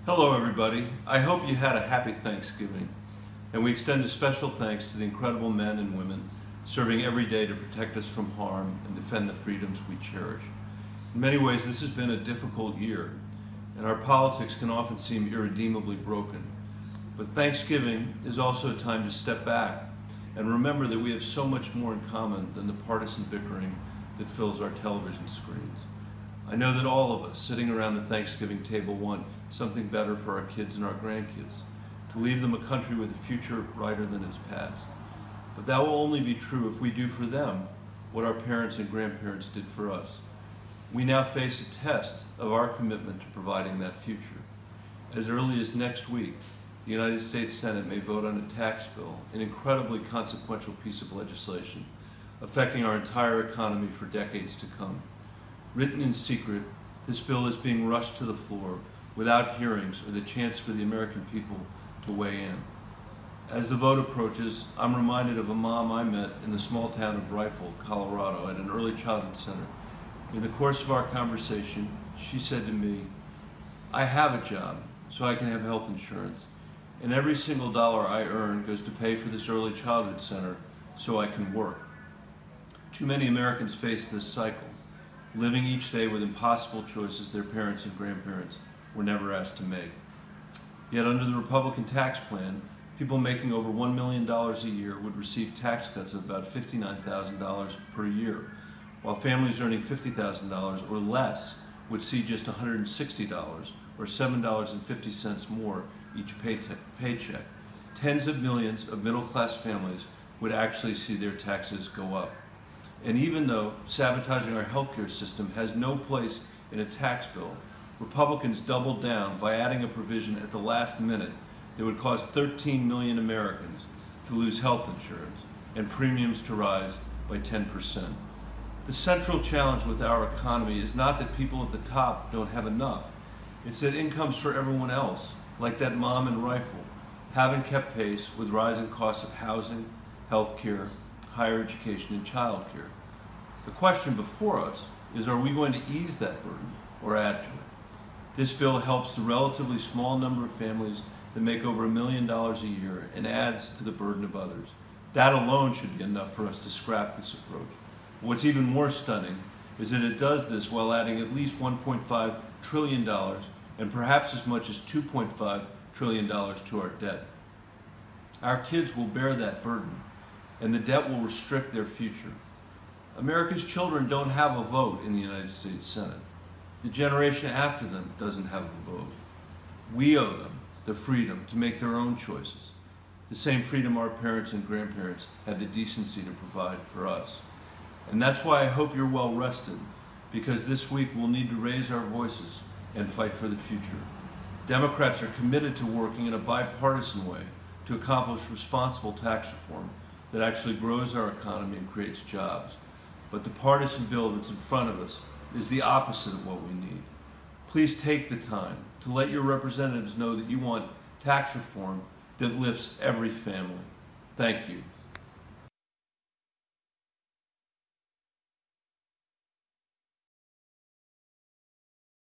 Hello everybody. I hope you had a happy Thanksgiving, and we extend a special thanks to the incredible men and women serving every day to protect us from harm and defend the freedoms we cherish. In many ways, this has been a difficult year, and our politics can often seem irredeemably broken. But Thanksgiving is also a time to step back and remember that we have so much more in common than the partisan bickering that fills our television screens. I know that all of us sitting around the Thanksgiving table want something better for our kids and our grandkids, to leave them a country with a future brighter than its past. But that will only be true if we do for them what our parents and grandparents did for us. We now face a test of our commitment to providing that future. As early as next week, the United States Senate may vote on a tax bill, an incredibly consequential piece of legislation, affecting our entire economy for decades to come. Written in secret, this bill is being rushed to the floor without hearings or the chance for the American people to weigh in. As the vote approaches, I'm reminded of a mom I met in the small town of Rifle, Colorado, at an early childhood center. In the course of our conversation, she said to me, "I have a job, so I can have health insurance, and every single dollar I earn goes to pay for this early childhood center so I can work." Too many Americans face this cycle, living each day with impossible choices their parents and grandparents were never asked to make. Yet under the Republican tax plan, people making over $1 million a year would receive tax cuts of about $59,000 per year, while families earning $50,000 or less would see just $160 or $7.50 more each paycheck. Tens of millions of middle-class families would actually see their taxes go up. And even though sabotaging our healthcare system has no place in a tax bill, Republicans doubled down by adding a provision at the last minute that would cause 13 million Americans to lose health insurance and premiums to rise by 10%. The central challenge with our economy is not that people at the top don't have enough. It's that incomes for everyone else, like that mom in Rifle, haven't kept pace with rising costs of housing, healthcare, higher education, and childcare. The question before us is, are we going to ease that burden or add to it? This bill helps the relatively small number of families that make over $1 million a year and adds to the burden of others. That alone should be enough for us to scrap this approach. What's even more stunning is that it does this while adding at least $1.5 trillion and perhaps as much as $2.5 trillion to our debt. Our kids will bear that burden, and the debt will restrict their future. America's children don't have a vote in the United States Senate. The generation after them doesn't have a vote. We owe them the freedom to make their own choices, the same freedom our parents and grandparents had the decency to provide for us. And that's why I hope you're well rested, because this week we'll need to raise our voices and fight for the future. Democrats are committed to working in a bipartisan way to accomplish responsible tax reform that actually grows our economy and creates jobs. But the partisan bill that's in front of us is the opposite of what we need. Please take the time to let your representatives know that you want tax reform that lifts every family. Thank you.